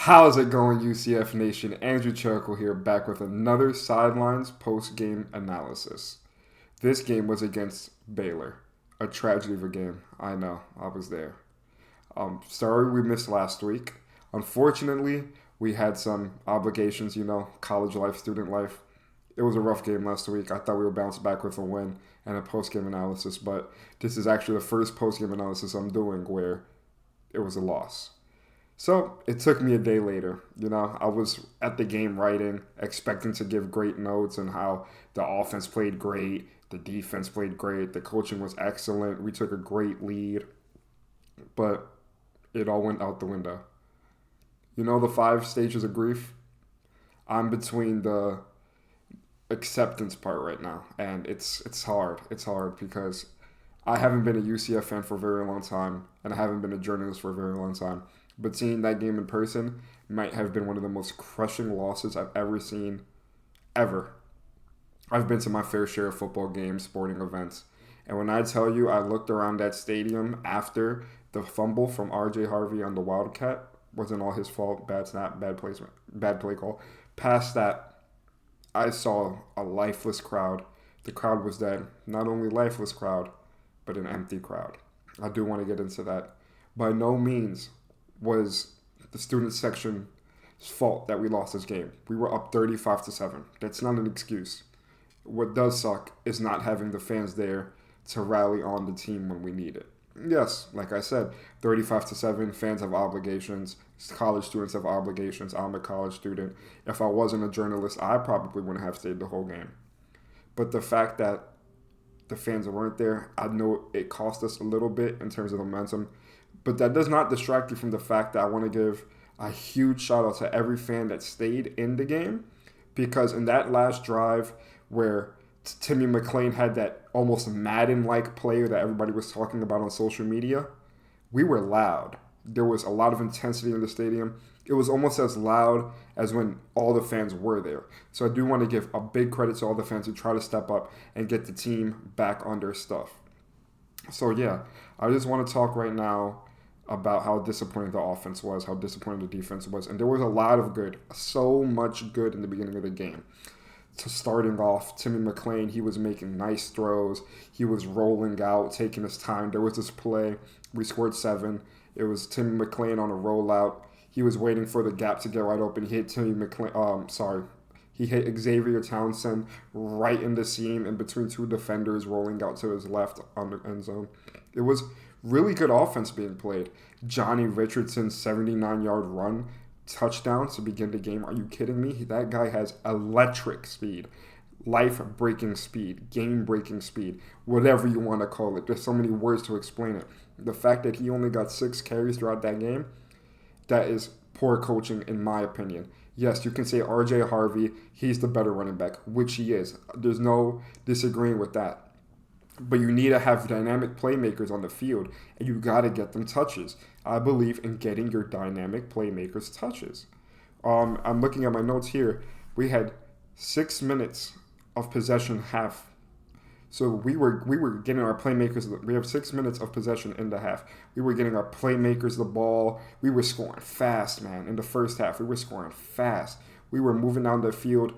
How's it going, UCF Nation? Andrew Cherico here, back with another Sidelines post-game analysis. This game was against Baylor. A tragedy of a game. I know, I was there. Sorry we missed last week. Unfortunately, we had some obligations, college life, student life. It was a rough game last week. I thought we would bounce back with a win and a post-game analysis, but this is actually the first post-game analysis I'm doing where it was a loss. So it took me a day later. I was at the game writing, expecting to give great notes on how the offense played great, the defense played great, the coaching was excellent, we took a great lead, but it all went out the window. The 5 stages of grief? I'm between the acceptance part right now, and it's hard. It's hard because I haven't been a UCF fan for a very long time, and I haven't been a journalist for a very long time. But seeing that game in person might have been one of the most crushing losses I've ever seen, ever. I've been to my fair share of football games, sporting events. And when I tell you I looked around that stadium after the fumble from R.J. Harvey on the Wildcat, wasn't all his fault, bad snap, bad placement, bad play call. Past that, I saw a lifeless crowd. The crowd was dead. Not only lifeless crowd, but an empty crowd. I do want to get into that. By no means was the student section's fault that we lost this game. We were up 35-7. That's not an excuse. What does suck is not having the fans there to rally on the team when we need it. Yes, like I said, 35-7, fans have obligations. College students have obligations. I'm a college student. If I wasn't a journalist, I probably wouldn't have stayed the whole game. But the fact that the fans weren't there, I know it cost us a little bit in terms of momentum. But that does not distract you from the fact that I want to give a huge shout out to every fan that stayed in the game, because in that last drive where Timmy McClain had that almost Madden-like play that everybody was talking about on social media, we were loud. There was a lot of intensity in the stadium. It was almost as loud as when all the fans were there. So I do want to give a big credit to all the fans who try to step up and get the team back on their stuff. So yeah, I just want to talk right now about how disappointing the offense was, how disappointing the defense was. And there was a lot of good, so much good in the beginning of the game. So starting off, Timmy McClain, he was making nice throws. He was rolling out, taking his time. There was this play. We scored 7. It was Timmy McClain on a rollout. He was waiting for the gap to get right open. He hit He hit Xavier Townsend right in the seam in between 2 defenders rolling out to his left on the end zone. It was really good offense being played. Johnny Richardson's 79-yard run touchdown to begin the game. Are you kidding me? That guy has electric speed, life-breaking speed, game-breaking speed, whatever you want to call it. There's so many words to explain it. The fact that he only got 6 carries throughout that game, that is poor coaching in my opinion. Yes, you can say R.J. Harvey, he's the better running back, which he is. There's no disagreeing with that. But you need to have dynamic playmakers on the field, and you got to get them touches. I believe in getting your dynamic playmakers touches. I'm looking at my notes here. We had 6 minutes of possession half. So we were getting our playmakers. We have 6 minutes of possession in the half. We were getting our playmakers the ball. We were scoring fast, man. In the first half, we were scoring fast. We were moving down the field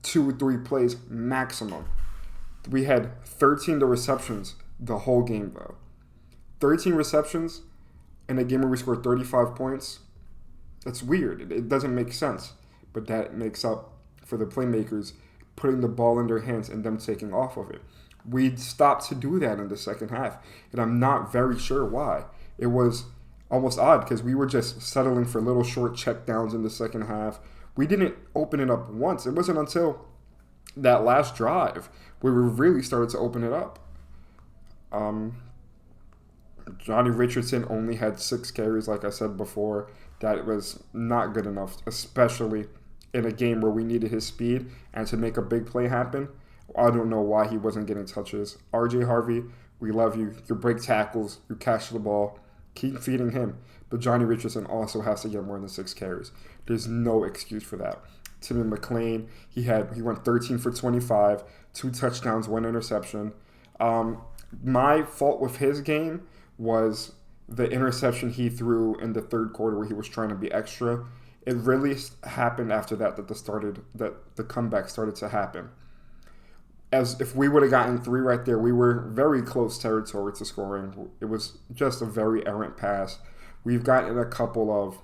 2-3 plays maximum. We had 13 receptions the whole game, though. 13 receptions in a game where we scored 35 points. That's weird. It doesn't make sense. But that makes up for the playmakers putting the ball in their hands and them taking off of it. We stopped to do that in the second half, and I'm not very sure why. It was almost odd because we were just settling for little short checkdowns in the second half. We didn't open it up once. It wasn't until that last drive where we really started to open it up. Johnny Richardson only had 6 carries, like I said before. That was not good enough, especially in a game where we needed his speed and to make a big play happen. I don't know why he wasn't getting touches. R.J. Harvey, we love you. You break tackles. You catch the ball. Keep feeding him. But Johnny Richardson also has to get more than 6 carries. There's no excuse for that. Timmy McClain, he went 13 for 25, 2 touchdowns, 1 interception. My fault with his game was the interception he threw in the third quarter where he was trying to be extra. It really happened after that that the comeback started to happen. As if we would have gotten 3 right there, we were very close territory to scoring. It was just a very errant pass. We've gotten a couple of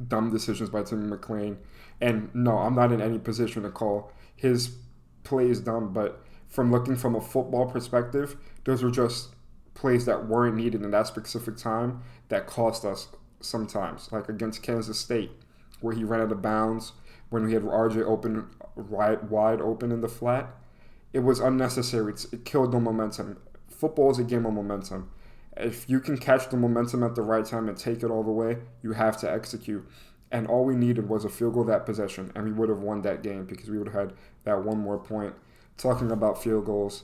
dumb decisions by Tim McLean. And no, I'm not in any position to call his plays dumb, but from looking from a football perspective, those were just plays that weren't needed in that specific time that cost us sometimes. Like against Kansas State, where he ran out of bounds when we had RJ open wide open in the flat. It was unnecessary. It killed the momentum. Football is a game of momentum. If you can catch the momentum at the right time and take it all the way, you have to execute. And all we needed was a field goal that possession, and we would have won that game because we would have had that one more point. Talking about field goals,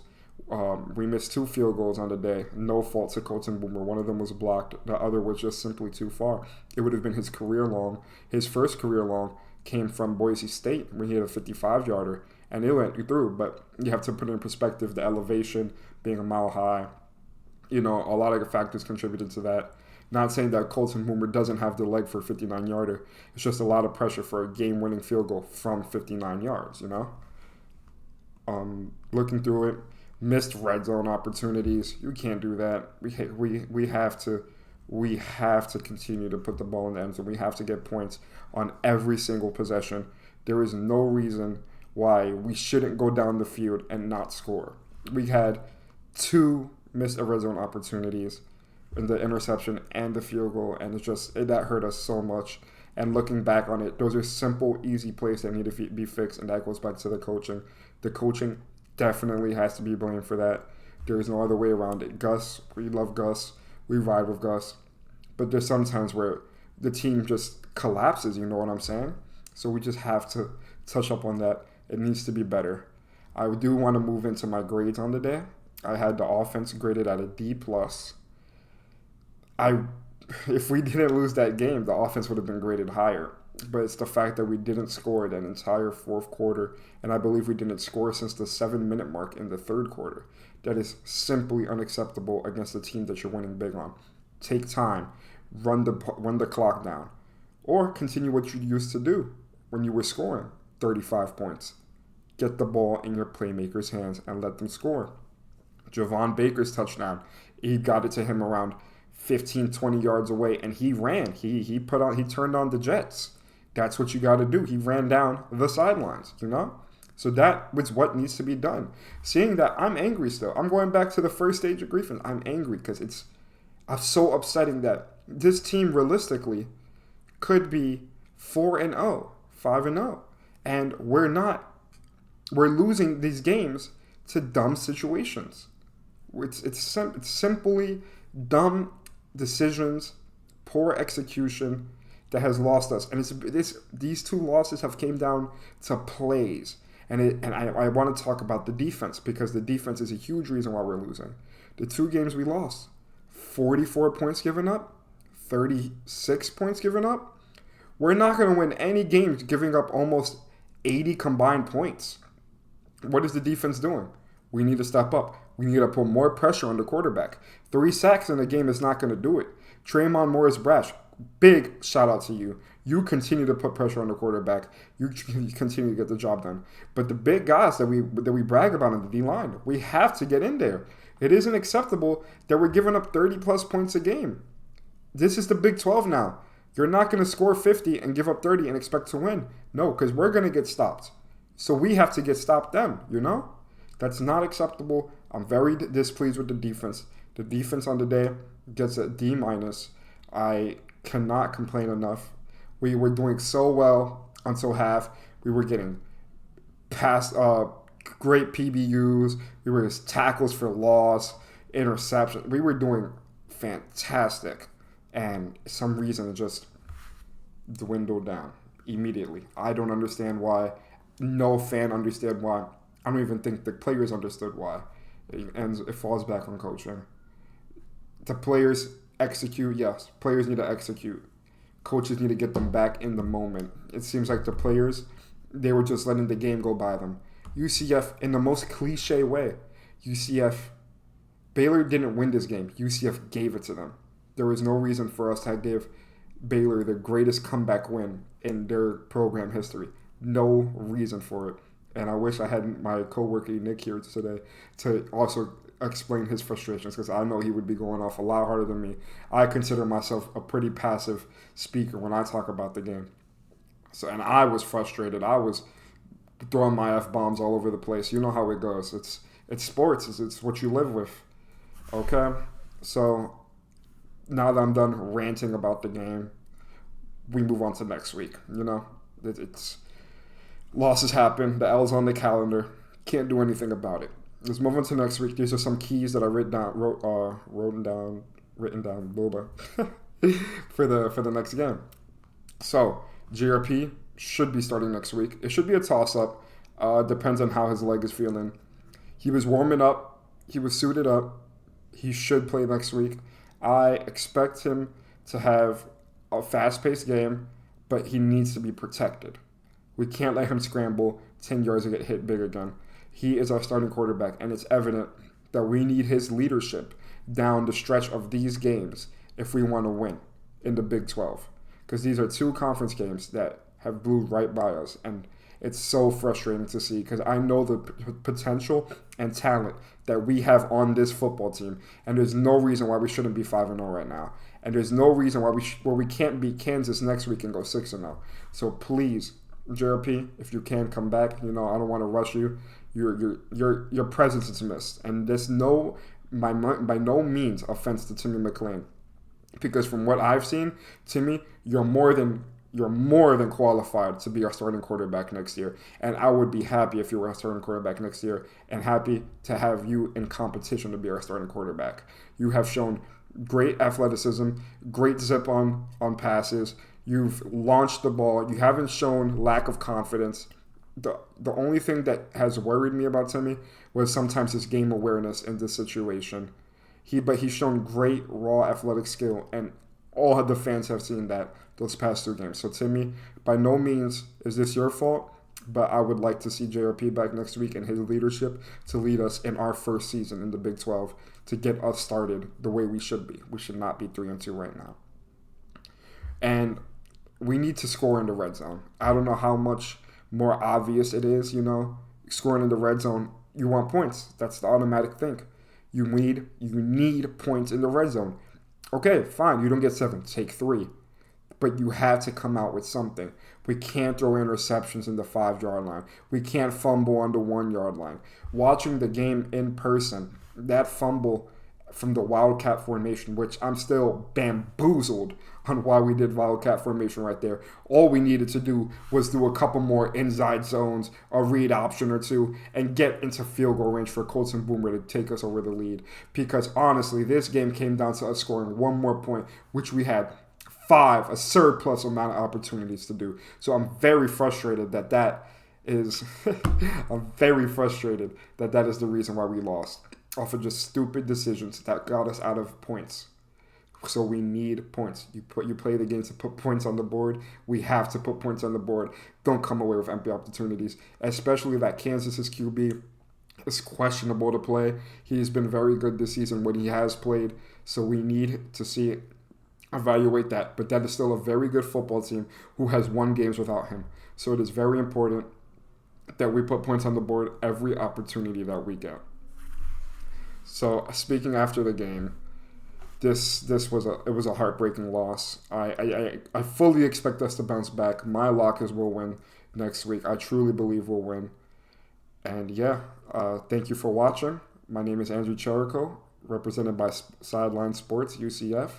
we missed 2 field goals on the day. No fault to Colton Boomer. One of them was blocked. The other was just simply too far. It would have been his career long. His first career long came from Boise State when he had a 55-yarder, and it went through. But you have to put in perspective the elevation being a mile high. A lot of factors contributed to that. Not saying that Colton Boomer doesn't have the leg for a 59-yarder. It's just a lot of pressure for a game-winning field goal from 59 yards, Looking through it, missed red zone opportunities. You can't do that. We have to continue to put the ball in the end zone. We have to get points on every single possession. There is no reason why we shouldn't go down the field and not score. We had 2 missed red zone opportunities in the interception and the field goal, and that hurt us so much. And looking back on it, those are simple, easy plays that need to be fixed, and that goes back to the coaching. The coaching definitely has to be blamed for that. There is no other way around it. Gus, we love Gus. We ride with Gus. But there's sometimes where the team just collapses, you know what I'm saying? So we just have to touch up on that. It needs to be better. I do want to move into my grades on the day. I had the offense graded at a D+. If we didn't lose that game, the offense would have been graded higher. But it's the fact that we didn't score that entire fourth quarter, and I believe we didn't score since the 7-minute mark in the third quarter. That is simply unacceptable against a team that you're winning big on. Take time, run the clock down, or continue what you used to do when you were scoring 35 points. Get the ball in your playmakers' hands and let them score. Javon Baker's touchdown, he got it to him around 15, 20 yards away, and he ran. He turned on the jets. That's what you got to do. He ran down the sidelines, So that was what needs to be done. Seeing that, I'm angry still. I'm going back to the first stage of grief, and I'm angry because it's so upsetting that this team realistically could be 4-0, 5-0, and we're not. We're losing these games to dumb situations. It's simply dumb decisions, poor execution that has lost us. And these 2 losses have came down to plays. And I want to talk about the defense because the defense is a huge reason why we're losing. The 2 games we lost, 44 points given up, 36 points given up. We're not going to win any games giving up almost 80 combined points. What is the defense doing? We need to step up. We need to put more pressure on the quarterback. 3 sacks in a game is not going to do it. Traymon Morris Brash, big shout out to you. You continue to put pressure on the quarterback. You continue to get the job done. But the big guys that we brag about on the D-line, we have to get in there. It isn't acceptable that we're giving up 30-plus points a game. This is the Big 12 now. You're not going to score 50 and give up 30 and expect to win. No, because we're going to get stopped. So we have to get stopped them, That's not acceptable. I'm very displeased with the defense. The defense on the day gets a D-. I cannot complain enough. We were doing so well until half. We were getting past great PBUs. We were tackles for loss, interception. We were doing fantastic. And some reason it just dwindled down immediately. I don't understand why. No fan understood why. I don't even think the players understood why. And it falls back on coaching. The players execute, yes. Players need to execute. Coaches need to get them back in the moment. It seems like the players, they were just letting the game go by them. UCF, in the most cliche way, Baylor didn't win this game. UCF gave it to them. There was no reason for us to give Baylor the greatest comeback win in their program history. No reason for it. And I wish I had my coworker Nick here today to also explain his frustrations, because I know he would be going off a lot harder than me. I consider myself a pretty passive speaker when I talk about the game. So, and I was frustrated. I was throwing my F-bombs all over the place. You know how it goes. It's sports. It's what you live with. Okay? So now that I'm done ranting about the game, we move on to next week. You know, it's losses happen. The L's on the calendar. Can't do anything about it. Let's move on to next week. These are some keys that I written down for the next game. So JRP should be starting next week. It should be a toss-up. Depends on how his leg is feeling. He was warming up. He was suited up. He should play next week. I expect him to have a fast-paced game, but he needs to be protected. We can't let him scramble 10 yards and get hit big again. He is our starting quarterback, and it's evident that we need his leadership down the stretch of these games if we want to win in the Big 12. Because these are two conference games that have blew right by us, and it's so frustrating to see, because I know the potential and talent that we have on this football team, and there's no reason why we shouldn't be 5-0 right now. And there's no reason why we can't beat Kansas next week and go 6-0. So please, JRP, if you can come back, I don't want to rush you. Your presence is missed, and there's by no means offense to Timmy McClain, because from what I've seen, Timmy, you're more than qualified to be our starting quarterback next year, and I would be happy if you were our starting quarterback next year, and happy to have you in competition to be our starting quarterback. You have shown great athleticism, great zip on passes. You've launched the ball. You haven't shown lack of confidence. The only thing that has worried me about Timmy was sometimes his game awareness in this situation. But he's shown great raw athletic skill, and all of the fans have seen that those past two games. So Timmy, by no means is this your fault, but I would like to see JRP back next week and his leadership to lead us in our first season in the Big 12 to get us started the way we should be. We should not be 3-2 right now. And we need to score in the red zone. I don't know how much more obvious it is, scoring in the red zone. You want points. That's the automatic thing. You need points in the red zone. Okay, fine. You don't get 7. Take 3. But you have to come out with something. We can't throw interceptions in the 5-yard line. We can't fumble on the 1-yard line. Watching the game in person, that fumble from the Wildcat formation, which I'm still bamboozled on why we did Wildcat formation right there. All we needed to do was do a couple more inside zones, a read option or two, and get into field goal range for Colton Boomer to take us over the lead. Because honestly, this game came down to us scoring one more point, which we had a surplus amount of opportunities to do. So I'm very frustrated that is I'm very frustrated that is the reason why we lost, off of just stupid decisions that got us out of points. So we need points. You play the game to put points on the board. We have to put points on the board. Don't come away with empty opportunities, especially that Kansas's QB is questionable to play. He's been very good this season when he has played, so we need to evaluate that. But that is still a very good football team who has won games without him. So it is very important that we put points on the board every opportunity that we get. So speaking after the game, this was a heartbreaking loss. I fully expect us to bounce back. My lock is we'll win next week. I truly believe we'll win. And thank you for watching. My name is Andrew Cherico, represented by Sidelines UCF.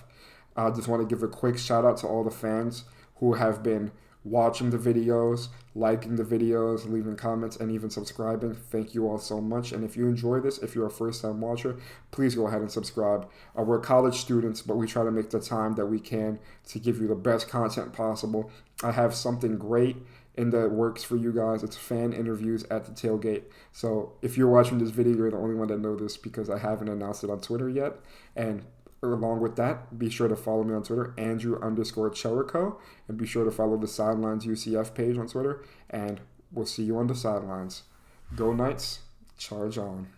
I just want to give a quick shout out to all the fans who have been watching the videos, liking the videos, leaving comments, and even subscribing. Thank you all so much. And if you enjoy this, if you're a first-time watcher, please go ahead and subscribe. We're college students, but we try to make the time that we can to give you the best content possible. I have something great in the works for you guys. It's fan interviews at the tailgate. So if you're watching this video, you're the only one that knows this, because I haven't announced it on Twitter yet. And along with that, be sure to follow me on Twitter, Andrew_Cherico, and be sure to follow the Sidelines UCF page on Twitter, and we'll see you on the sidelines. Go Knights, charge on.